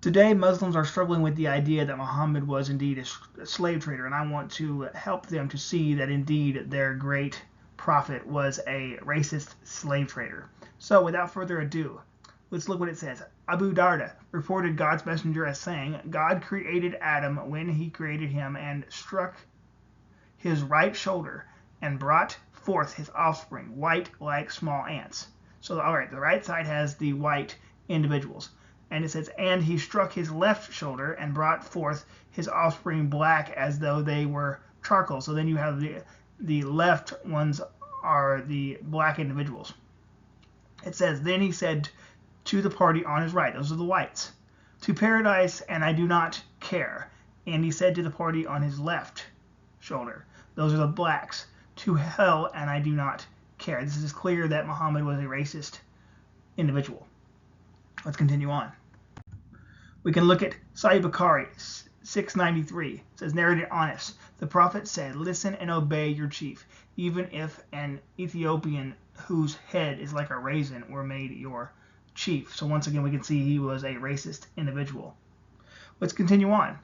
Today, Muslims are struggling with the idea that Muhammad was indeed a slave trader, and I want to help them to see that indeed their great prophet was a racist slave trader. So, without further ado, let's look what it says. Abu Darda reported God's messenger as saying, God created Adam when he created him and struck his right shoulder and brought forth his offspring, white like small ants. So, all right, the right side has the white individuals. And it says, and he struck his left shoulder and brought forth his offspring black as though they were charcoal. So then you have the left ones are the black individuals. It says, then he said to the party on his right, those are the whites, to paradise, and I do not care. And he said to the party on his left shoulder, those are the blacks, to hell, and I do not care. This is clear that Muhammad was a racist individual. Let's continue on. We can look at Sahih Bukhari 693. It says, narrated honest. The Prophet said, listen and obey your chief, even if an Ethiopian whose head is like a raisin were made your chief. So once again, we can see he was a racist individual. Let's continue on.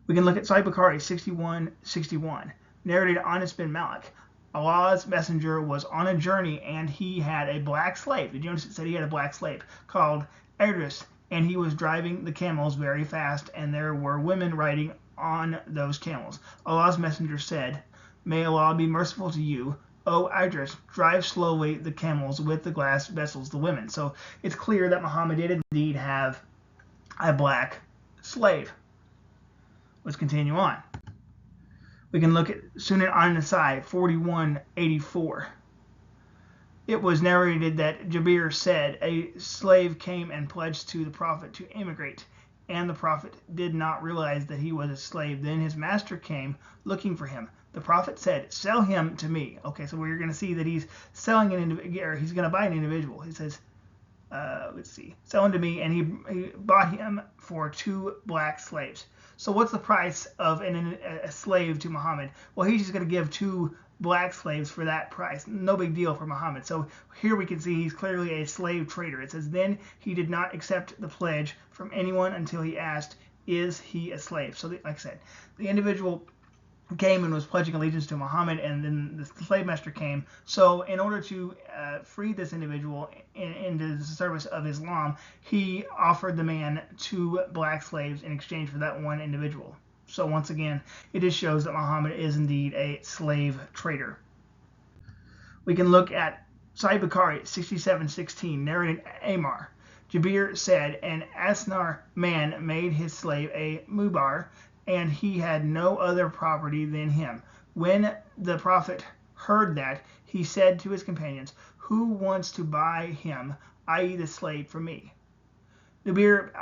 We can look at Sahih Bukhari 6161. Narrated Anas bin Malik. Allah's messenger was on a journey and he had a black slave. Did you notice it said he had a black slave called Idris, and he was driving the camels very fast, and there were women riding on those camels. Allah's messenger said, may Allah be merciful to you, O Idris, drive slowly the camels with the glass vessels, the women. So it's clear that Muhammad did indeed have a black slave. Let's continue on. We can look at Sunan an-Nasai 4184. It was narrated that Jabir said, a slave came and pledged to the Prophet to immigrate, and the Prophet did not realize that he was a slave. Then his master came looking for him. The Prophet said, sell him to me. Okay, so we're going to see that he's selling an individual, or he's going to buy an individual. He says, let's see, sell him to me, and he bought him for 2 black slaves. So what's the price of a slave to Muhammad? Well, he's just going to give 2 black slaves for that price. No big deal for Muhammad. So here we can see he's clearly a slave trader. It says, then he did not accept the pledge from anyone until he asked, is he a slave? So like I said, the individual came and was pledging allegiance to Muhammad, and then the slave master came. So in order to free this individual into the service of Islam, he offered the man 2 black slaves in exchange for that one individual. So once again, it just shows that Muhammad is indeed a slave trader. We can look at Sahih Bukhari 6716, narrated Amar. Jabir said, an Asnar man made his slave a Mubar, and he had no other property than him. When the Prophet heard that, he said to his companions, who wants to buy him, i.e. the slave, from me? Jabir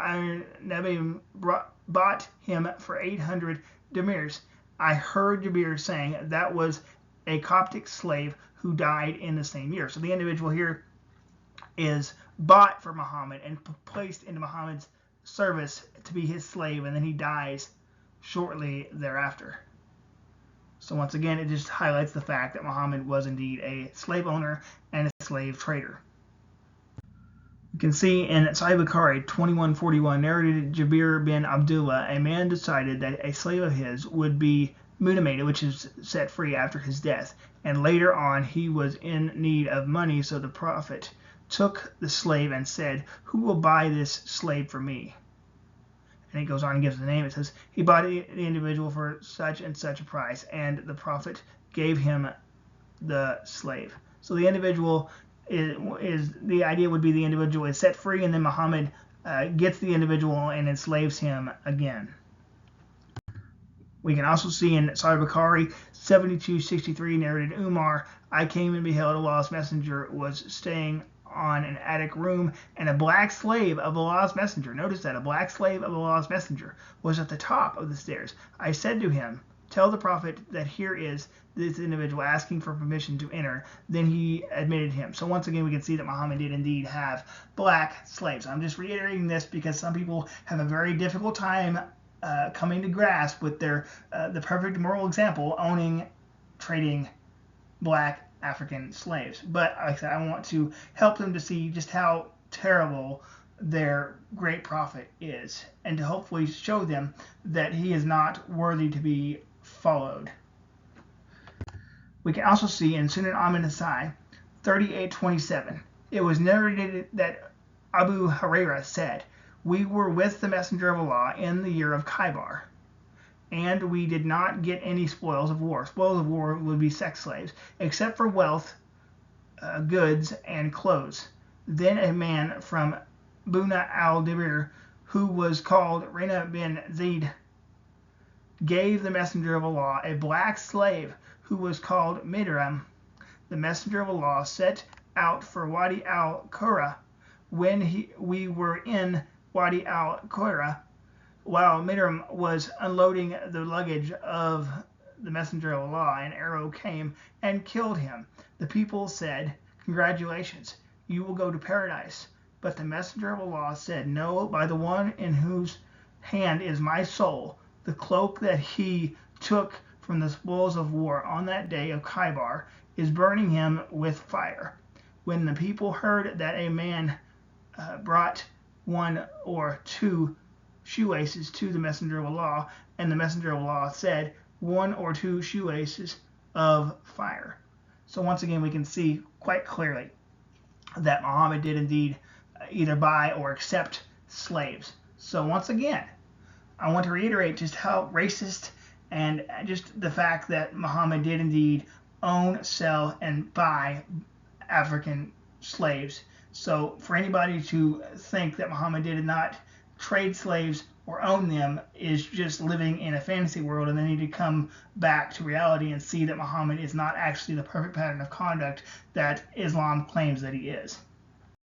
bought him for 800 dirhams. I heard Jabir saying that was a Coptic slave who died in the same year. So the individual here is bought for Muhammad and placed into Muhammad's service to be his slave, and then he dies shortly thereafter. So once again, it just highlights the fact that Muhammad was indeed a slave owner and a slave trader. You can see in Sahih Bukhari 2141, narrated Jabir bin Abdullah, a man decided that a slave of his would be mutilated, which is set free after his death, and later on he was in need of money, so the Prophet took the slave and said, who will buy this slave for me? And he goes on and gives the name. It says, he bought the individual for such and such a price, and the Prophet gave him the slave. So the individual is the idea would be the individual is set free, and then Muhammad gets the individual and enslaves him again. We can also see in Sahih Bukhari 7263, narrated Umar, I came and beheld Allah's messenger was staying on an attic room, and a black slave of Allah's messenger, notice that, a black slave of Allah's messenger was at the top of the stairs. I said to him, tell the Prophet that here is this individual asking for permission to enter. Then he admitted him. So once again, we can see that Muhammad did indeed have black slaves. I'm just reiterating this because some people have a very difficult time coming to grasp with their the perfect moral example, trading black African slaves. But like I said, I want to help them to see just how terrible their great prophet is, and to hopefully show them that he is not worthy to be followed. We can also see in Sunan An-Nasai 38:27, it was narrated that Abu Hurairah said, "We were with the Messenger of Allah in the year of Khaybar, and we did not get any spoils of war." Spoils of war would be sex slaves, except for wealth, goods, and clothes. Then a man from Buna al-Dibir, who was called Rina bin Zaid, gave the Messenger of Allah a black slave who was called Midram. The Messenger of Allah set out for Wadi al-Qura. When we were in Wadi al-Qura, while Midram was unloading the luggage of the Messenger of Allah, an arrow came and killed him. The people said, "Congratulations, you will go to paradise." But the Messenger of Allah said, "No, by the one in whose hand is my soul, the cloak that he took from the spoils of war on that day of Khaybar is burning him with fire." When the people heard that a man brought one or two shoelaces to the Messenger of Allah, and the Messenger of Allah said, "1 or 2 shoelaces of fire." So once again, we can see quite clearly that Muhammad did indeed either buy or accept slaves. So once again, I want to reiterate just how racist and just the fact that Muhammad did indeed own, sell, and buy African slaves. So for anybody to think that Muhammad did not trade slaves or own them is just living in a fantasy world, and they need to come back to reality and see that Muhammad is not actually the perfect pattern of conduct that Islam claims that he is.